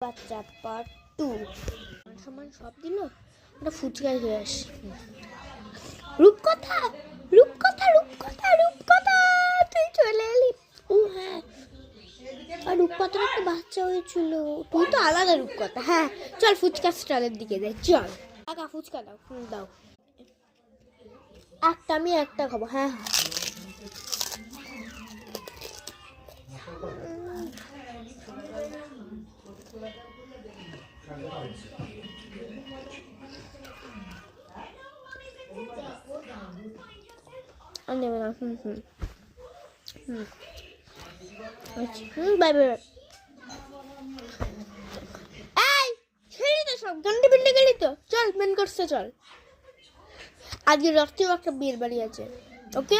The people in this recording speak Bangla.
বাচ্চা পার্ট 2 সমান সব দিল ওটা ফুচকায় হয়ে আসে। রূপকথা রূপকথা রূপকথা রূপকথা তুই চলে এলি। ও হ্যাঁ, আর রূপকথার একটা বাচ্চা হয়েছিল। তুই তো আলাদা রূপকথা। হ্যাঁ চল ফুচকা স্টলের দিকে যাই, চল। কাকা ফুচকা দাও, দাও একটা, আমি একটা খাবো। হ্যাঁ নেবে না। Bye bye. এই ছেড়ে দে সব, ঘন্টা বিন্ডে গেলি তো, চল মেন করছে চল। আজকে রাত্রেও একটা বিয়ের বাড়ি আছে, ওকে।